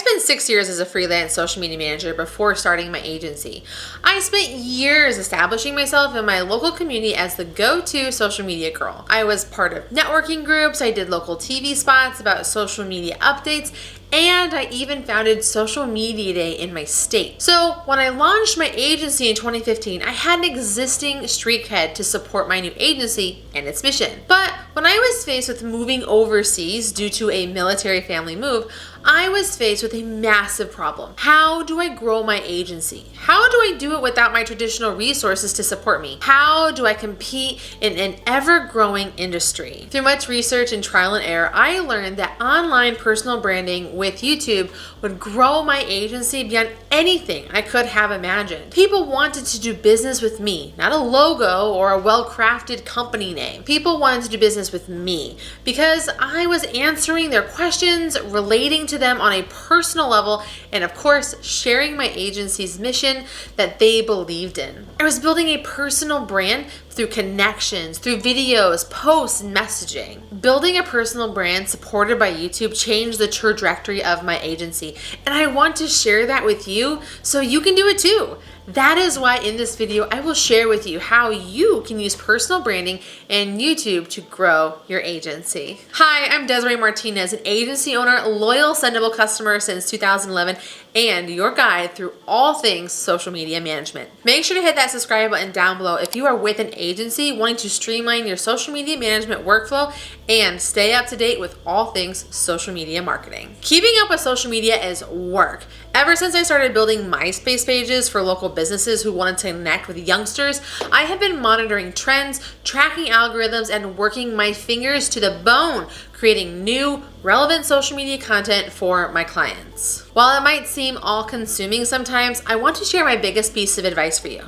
spent 6 years as a freelance social media manager before starting my agency. I spent years establishing myself in my local community as the go-to social media girl. I was part of networking groups, I did local TV spots about social media updates, and I even founded Social Media Day in my state. So when I launched my agency in 2015, I had an existing street cred to support my new agency and its mission. But when I was faced with moving overseas due to a military family move, I was faced with a massive problem. How do I grow my agency? How do I do it without my traditional resources to support me? How do I compete in an ever-growing industry? Through much research and trial and error, I learned that online personal branding with YouTube would grow my agency beyond anything I could have imagined. People wanted to do business with me, not a logo or a well-crafted company name. People wanted to do business with me because I was answering their questions, relating to them on a personal level, and of course, sharing my agency's mission that they believed in. I was building a personal brand through connections, through videos, posts, and messaging. Building a personal brand supported by YouTube changed the trajectory of my agency, and I want to share that with you so you can do it too. That is why in this video, I will share with you how you can use personal branding and YouTube to grow your agency. Hi, I'm Desiree Martinez, an agency owner, loyal Sendible customer since 2011, and your guide through all things social media management. Make sure to hit that subscribe button down below if you are with an agency wanting to streamline your social media management workflow and stay up to date with all things social media marketing. Keeping up with social media is work. Ever since I started building MySpace pages for local businesses who wanted to connect with youngsters, I have been monitoring trends, tracking algorithms, and working my fingers to the bone, creating new, relevant social media content for my clients. While it might seem all-consuming sometimes, I want to share my biggest piece of advice for you.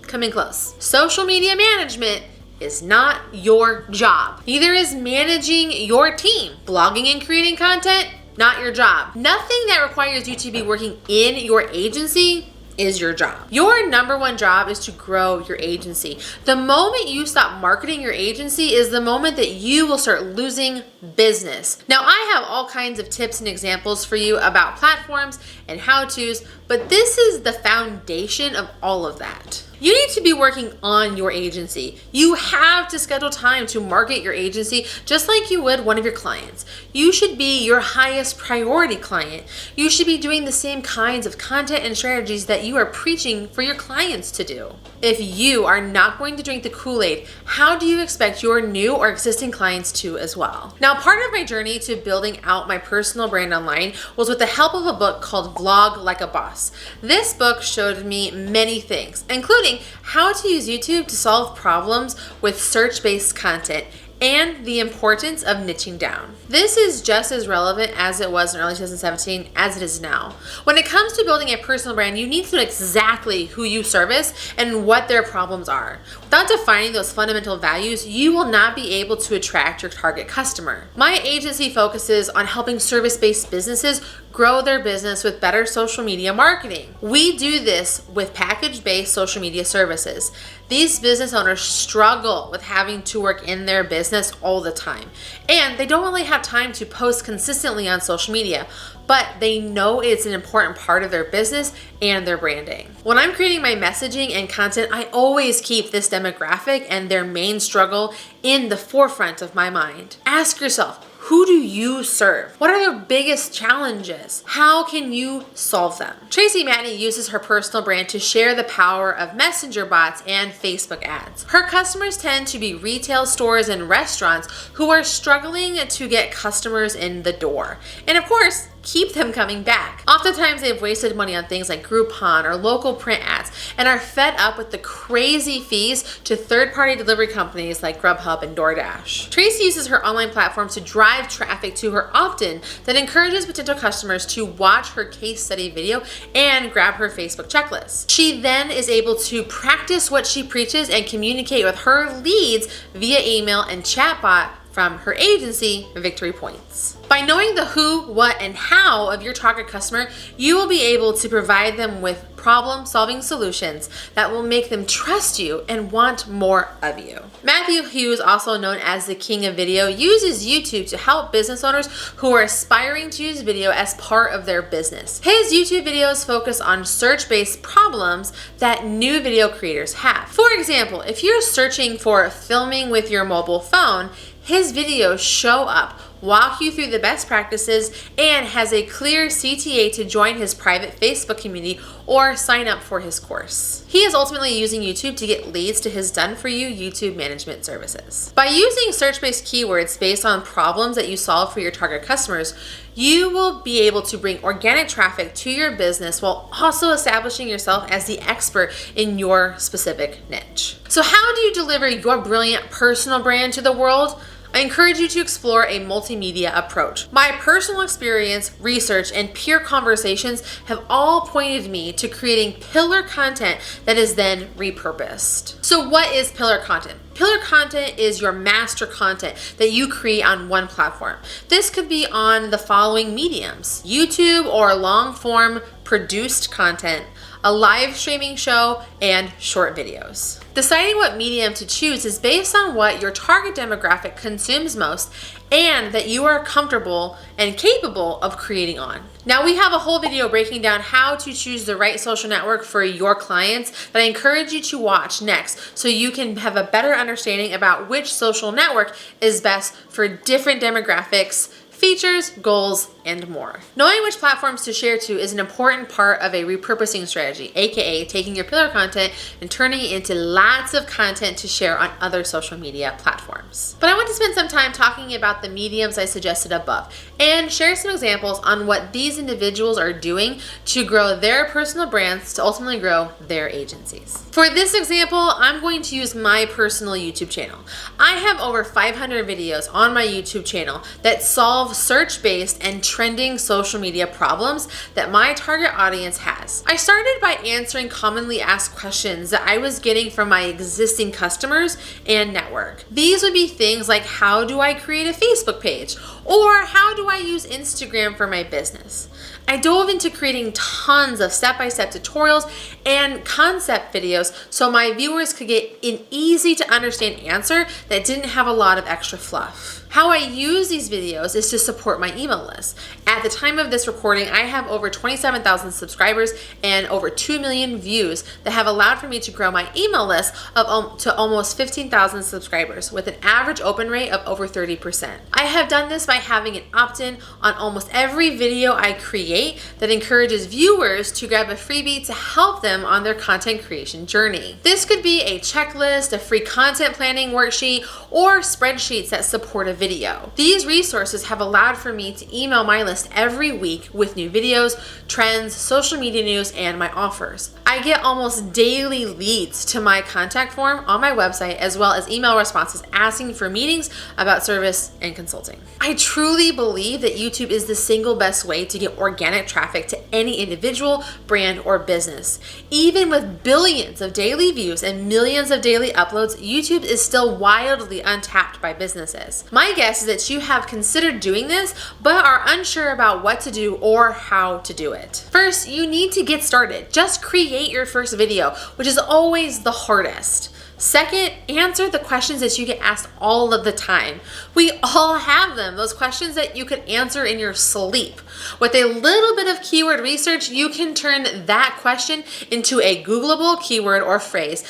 Come in close. Social media management is not your job. Neither is managing your team. Blogging and creating content, not your job. Nothing that requires you to be working in your agency is your job. Your number one job is to grow your agency. The moment you stop marketing your agency is the moment that you will start losing business. Now, I have all kinds of tips and examples for you about platforms and how-tos, but this is the foundation of all of that. You need to be working on your agency. You have to schedule time to market your agency just like you would one of your clients. You should be your highest priority client. You should be doing the same kinds of content and strategies that you are preaching for your clients to do. If you are not going to drink the Kool-Aid, how do you expect your new or existing clients to as well? Now, part of my journey to building out my personal brand online was with the help of a book called Vlog Like a Boss. This book showed me many things, including how to use YouTube to solve problems with search-based content and the importance of niching down. This is just as relevant as it was in early 2017 as it is now. When it comes to building a personal brand, you need to know exactly who you service and what their problems are. Without defining those fundamental values, you will not be able to attract your target customer. My agency focuses on helping service-based businesses grow their business with better social media marketing. We do this with package-based social media services. These business owners struggle with having to work in their business all the time, and they don't really have time to post consistently on social media, but they know it's an important part of their business and their branding. When I'm creating my messaging and content, I always keep this demographic and their main struggle in the forefront of my mind. Ask yourself, who do you serve? What are their biggest challenges? How can you solve them? Tracy Matney uses her personal brand to share the power of messenger bots and Facebook ads. Her customers tend to be retail stores and restaurants who are struggling to get customers in the door. And of course, keep them coming back. Oftentimes they've wasted money on things like Groupon or local print ads and are fed up with the crazy fees to third-party delivery companies like Grubhub and DoorDash. Tracy uses her online platform to drive traffic to her often that encourages potential customers to watch her case study video and grab her Facebook checklist. She then is able to practice what she preaches and communicate with her leads via email and chatbot from her agency, Victory Points. By knowing the who, what, and how of your target customer, you will be able to provide them with problem-solving solutions that will make them trust you and want more of you. Matthew Hughes, also known as the King of Video, uses YouTube to help business owners who are aspiring to use video as part of their business. His YouTube videos focus on search-based problems that new video creators have. For example, if you're searching for filming with your mobile phone, his videos show up, walk you through the best practices, and has a clear CTA to join his private Facebook community or sign up for his course. He is ultimately using YouTube to get leads to his done-for-you YouTube management services. By using search-based keywords based on problems that you solve for your target customers, you will be able to bring organic traffic to your business while also establishing yourself as the expert in your specific niche. So how do you deliver your brilliant personal brand to the world? I encourage you to explore a multimedia approach. My personal experience, research, and peer conversations have all pointed me to creating pillar content that is then repurposed. So what is pillar content? Pillar content is your master content that you create on one platform. This could be on the following mediums: YouTube or long-form produced content, a live streaming show, and short videos. Deciding what medium to choose is based on what your target demographic consumes most and that you are comfortable and capable of creating on. Now, we have a whole video breaking down how to choose the right social network for your clients that I encourage you to watch next so you can have a better understanding about which social network is best for different demographics, features, goals, and more. Knowing which platforms to share to is an important part of a repurposing strategy, aka taking your pillar content and turning it into lots of content to share on other social media platforms. But I want to spend some time talking about the mediums I suggested above and share some examples on what these individuals are doing to grow their personal brands to ultimately grow their agencies. For this example, I'm going to use my personal YouTube channel. I have over 500 videos on my YouTube channel that solve search-based and trending social media problems that my target audience has. I started by answering commonly asked questions that I was getting from my existing customers and network. These would be things like, how do I create a Facebook page? Or how do I use Instagram for my business? I dove into creating tons of step-by-step tutorials and concept videos so my viewers could get an easy to understand answer that didn't have a lot of extra fluff. How I use these videos is to support my email list. At the time of this recording, I have over 27,000 subscribers and over 2 million views that have allowed for me to grow my email list to almost 15,000 subscribers with an average open rate of over 30%. I have done this by having an opt-in on almost every video I create that encourages viewers to grab a freebie to help them on their content creation journey. This could be a checklist, a free content planning worksheet, or spreadsheets that support a video. These resources have allowed for me to email my list every week with new videos, trends, social media news, and my offers. I get almost daily leads to my contact form on my website, as well as email responses asking for meetings about service and consulting. I truly believe that YouTube is the single best way to get organic traffic to any individual, brand, or business. Even with billions of daily views and millions of daily uploads, YouTube is still wildly untapped by businesses. My guess is that you have considered doing this, but are unsure about what to do or how to do it. First, you need to get started. Just create your first video, which is always the hardest. Second, answer the questions that you get asked all of the time. We all have them, those questions that you could answer in your sleep. With a little bit of keyword research, you can turn that question into a Googleable keyword or phrase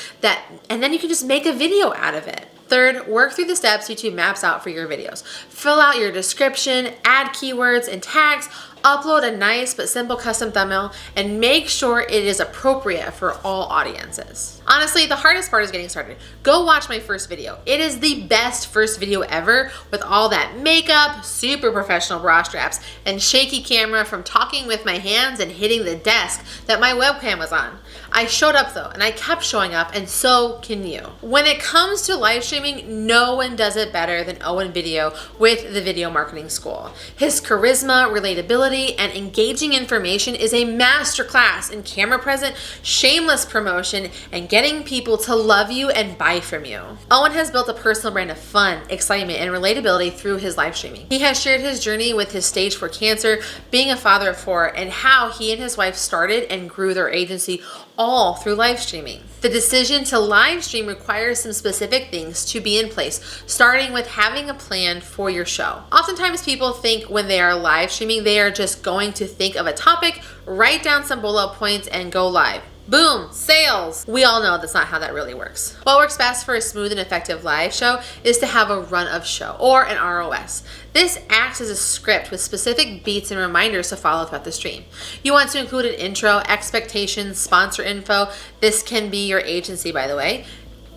and then you can just make a video out of it. Third, work through the steps YouTube maps out for your videos. Fill out your description, add keywords and tags, upload a nice but simple custom thumbnail, and make sure it is appropriate for all audiences. Honestly, the hardest part is getting started. Go watch my first video. It is the best first video ever with all that makeup, super professional bra straps, and shaky camera from talking with my hands and hitting the desk that my webcam was on. I showed up though, and I kept showing up, and so can you. When it comes to live streaming, no one does it better than Owen Video with the Video Marketing School. His charisma, relatability, relatability, and engaging information is a masterclass in camera present, shameless promotion, and getting people to love you and buy from you. Owen has built a personal brand of fun, excitement, and relatability through his live streaming. He has shared his journey with his stage 4 cancer, being a father of 4, and how he and his wife started and grew their agency all through live streaming. The decision to live stream requires some specific things to be in place, starting with having a plan for your show. Oftentimes people think when they are live streaming, they are just going to think of a topic, write down some bullet points, and go live. Boom, sales. We all know that's not how that really works. What works best for a smooth and effective live show is to have a run of show, or an ROS. This acts as a script with specific beats and reminders to follow throughout the stream. You want to include an intro, expectations, sponsor info. This can be your agency, by the way.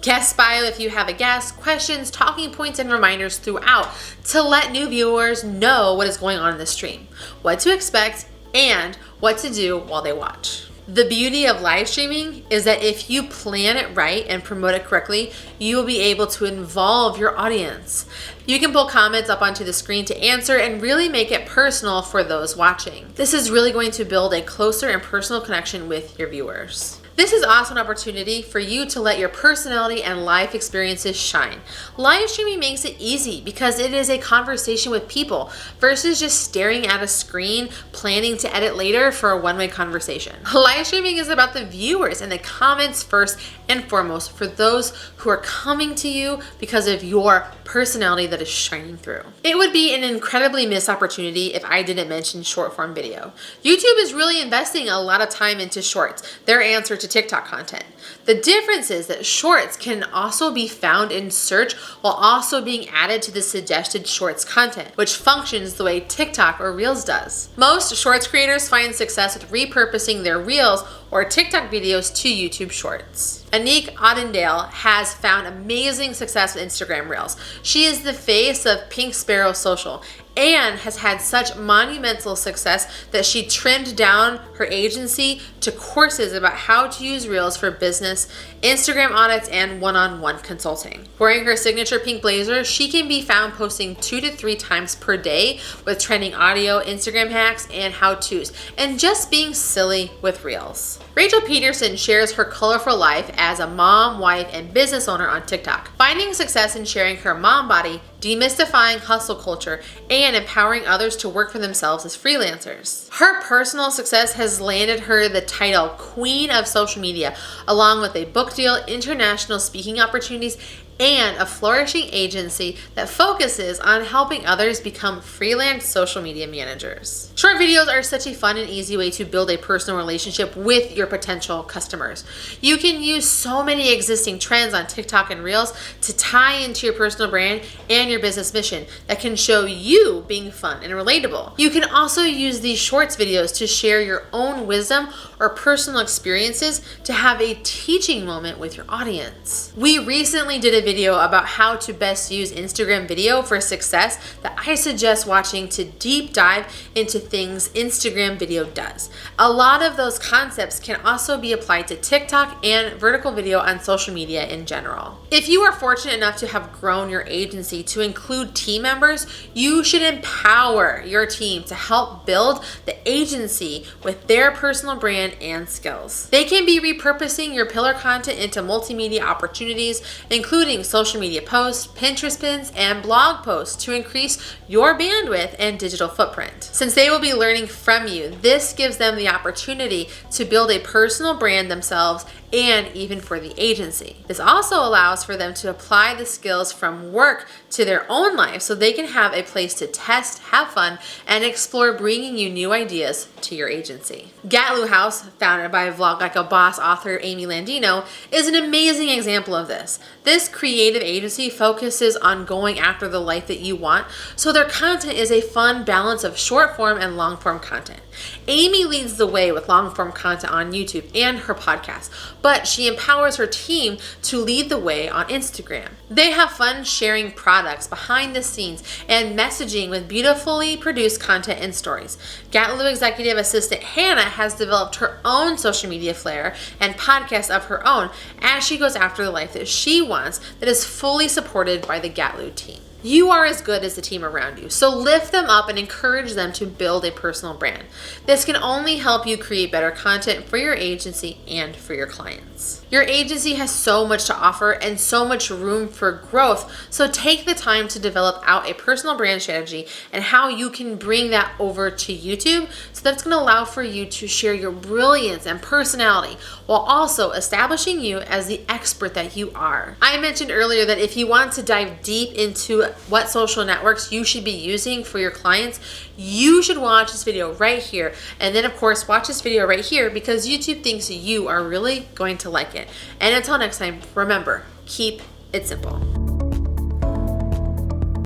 Guest bio if you have a guest, questions, talking points, and reminders throughout to let new viewers know what is going on in the stream, what to expect, and what to do while they watch. The beauty of live streaming is that if you plan it right and promote it correctly, you will be able to involve your audience. You can pull comments up onto the screen to answer and really make it personal for those watching. This is really going to build a closer and personal connection with your viewers. This is also an opportunity for you to let your personality and life experiences shine. Live streaming makes it easy because it is a conversation with people versus just staring at a screen, planning to edit later for a one-way conversation. Live streaming is about the viewers and the comments first and foremost for those who are coming to you because of your personality that is shining through. It would be an incredibly missed opportunity if I didn't mention short form video. YouTube is really investing a lot of time into shorts, their answer to TikTok content. The difference is that shorts can also be found in search while also being added to the suggested shorts content, which functions the way TikTok or Reels does. Most shorts creators find success with repurposing their Reels or TikTok videos to YouTube Shorts. Anik Oddendale has found amazing success with Instagram Reels. She is the face of Pink Sparrow Social and has had such monumental success that she trimmed down her agency to courses about how to use Reels for business, Instagram audits, and one-on-one consulting. Wearing her signature pink blazer, she can be found posting 2 to 3 times per day with trending audio, Instagram hacks, and how-tos, and just being silly with Reels. Rachel Peterson shares her colorful life as a mom, wife, and business owner on TikTok, finding success in sharing her mom body, demystifying hustle culture, and empowering others to work for themselves as freelancers. Her personal success has landed her the title Queen of Social Media, along with a book deal, international speaking opportunities, and a flourishing agency that focuses on helping others become freelance social media managers. Short videos are such a fun and easy way to build a personal relationship with your potential customers. You can use so many existing trends on TikTok and Reels to tie into your personal brand and your business mission that can show you being fun and relatable. You can also use these shorts videos to share your own wisdom or personal experiences to have a teaching moment with your audience. We recently did a video about how to best use Instagram video for success that I suggest watching to deep dive into things Instagram video does. A lot of those concepts can also be applied to TikTok and vertical video on social media in general. If you are fortunate enough to have grown your agency to include team members, you should empower your team to help build the agency with their personal brand and skills. They can be repurposing your pillar content into multimedia opportunities, including social media posts, Pinterest pins, and blog posts to increase your bandwidth and digital footprint. Since they will be learning from you, this gives them the opportunity to build a personal brand themselves and even for the agency. This also allows for them to apply the skills from work to their own life so they can have a place to test, have fun, and explore bringing you new ideas to your agency. Gatlu House, founded by Vlog Like a Boss author Amy Landino, is an amazing example of this. This creative agency focuses on going after the life that you want, so their content is a fun balance of short form and long form content. Amy leads the way with long form content on YouTube and her podcast, but she empowers her team to lead the way on Instagram. They have fun sharing products behind the scenes and messaging with beautifully produced content and stories. Gatlu executive assistant Hannah has developed her own social media flair and podcast of her own as she goes after the life that she wants that is fully supported by the Gatlu team. You are as good as the team around you, so lift them up and encourage them to build a personal brand. This can only help you create better content for your agency and for your clients. Your agency has so much to offer and so much room for growth, so take the time to develop out a personal brand strategy and how you can bring that over to YouTube, so that's going to allow for you to share your brilliance and personality while also establishing you as the expert that you are. I mentioned earlier that if you want to dive deep into what social networks you should be using for your clients, you should watch this video right here. And then of course, watch this video right here because YouTube thinks you are really going to like it. And until next time, remember, keep it simple.